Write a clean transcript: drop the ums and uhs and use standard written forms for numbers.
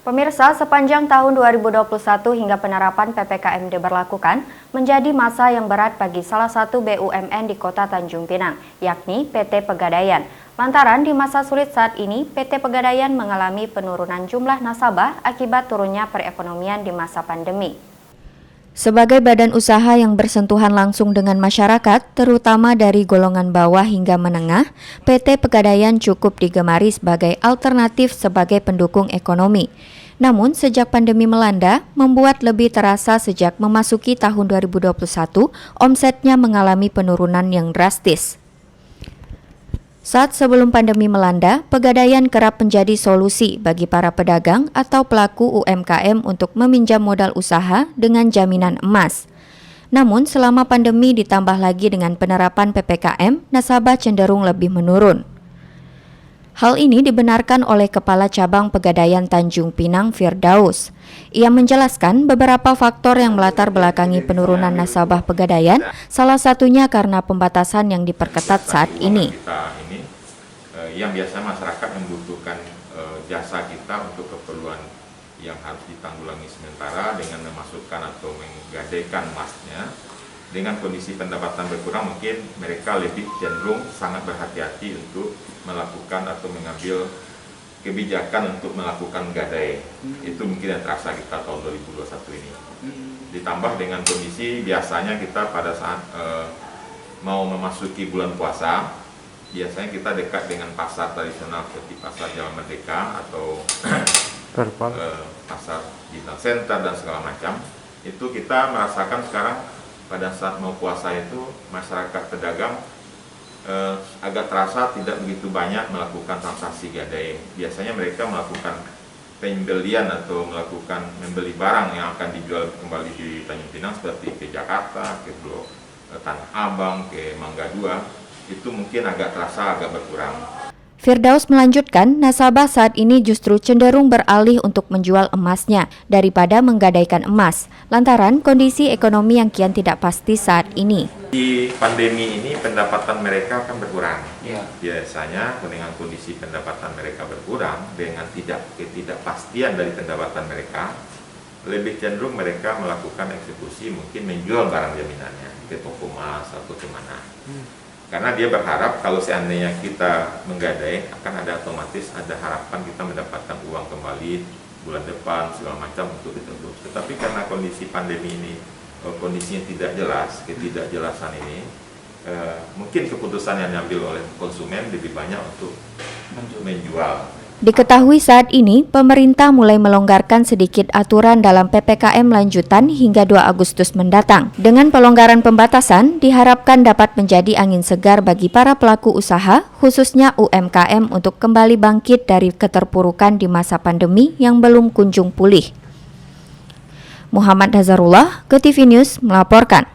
Pemirsa, sepanjang tahun 2021 hingga penerapan PPKM diberlakukan, menjadi masa yang berat bagi salah satu BUMN di Kota Tanjung Pinang, yakni PT Pegadaian. Lantaran di masa sulit saat ini, PT Pegadaian mengalami penurunan jumlah nasabah akibat turunnya perekonomian di masa pandemi. Sebagai badan usaha yang bersentuhan langsung dengan masyarakat, terutama dari golongan bawah hingga menengah, PT Pegadaian cukup digemari sebagai alternatif sebagai pendukung ekonomi. Namun, sejak pandemi melanda, membuat lebih terasa sejak memasuki tahun 2021, omsetnya mengalami penurunan yang drastis. Saat sebelum pandemi melanda, Pegadaian kerap menjadi solusi bagi para pedagang atau pelaku UMKM untuk meminjam modal usaha dengan jaminan emas. Namun, selama pandemi ditambah lagi dengan penerapan PPKM, nasabah cenderung lebih menurun. Hal ini dibenarkan oleh Kepala Cabang Pegadaian Tanjung Pinang, Firdaus. Ia menjelaskan beberapa faktor yang melatar belakangi penurunan nasabah Pegadaian, salah satunya karena pembatasan yang diperketat saat ini. Yang biasa masyarakat membutuhkan jasa kita untuk keperluan yang harus ditanggulangi sementara dengan memasukkan atau menggadaikan emasnya. Dengan kondisi pendapatan berkurang, mungkin mereka lebih cenderung sangat berhati-hati untuk melakukan atau mengambil kebijakan untuk melakukan gadai. Itu mungkin yang terasa kita tahun 2021 ini. Ditambah dengan kondisi biasanya kita pada saat mau memasuki bulan puasa, biasanya kita dekat dengan pasar tradisional seperti pasar Jalan Merdeka atau pasar Bintang Center dan segala macam. Itu kita merasakan sekarang pada saat mau puasa itu masyarakat pedagang agak terasa tidak begitu banyak melakukan transaksi gadai. Biasanya mereka melakukan pembelian atau melakukan membeli barang yang akan dijual kembali di Tanjung Pinang seperti ke Jakarta, ke Blok Tanah Abang, ke Mangga 2. Itu mungkin agak terasa agak berkurang. Firdaus melanjutkan, nasabah saat ini justru cenderung beralih untuk menjual emasnya daripada menggadaikan emas, lantaran kondisi ekonomi yang kian tidak pasti saat ini. Di pandemi ini pendapatan mereka akan berkurang. Ya. Biasanya dengan kondisi pendapatan mereka berkurang, dengan ketidakpastian dari pendapatan mereka, lebih cenderung mereka melakukan eksekusi, mungkin menjual barang jaminannya ke toko emas atau kemana. Karena dia berharap kalau seandainya kita menggadai akan ada otomatis ada harapan kita mendapatkan uang kembali bulan depan segala macam untuk ditebus. Tetapi karena kondisi pandemi ini kondisinya tidak jelas, ketidakjelasan ini mungkin keputusan yang diambil oleh konsumen lebih banyak untuk menjual. Diketahui saat ini, pemerintah mulai melonggarkan sedikit aturan dalam PPKM lanjutan hingga 2 Agustus mendatang. Dengan pelonggaran pembatasan, diharapkan dapat menjadi angin segar bagi para pelaku usaha, khususnya UMKM untuk kembali bangkit dari keterpurukan di masa pandemi yang belum kunjung pulih. Muhammad Hazarullah, KTV News melaporkan.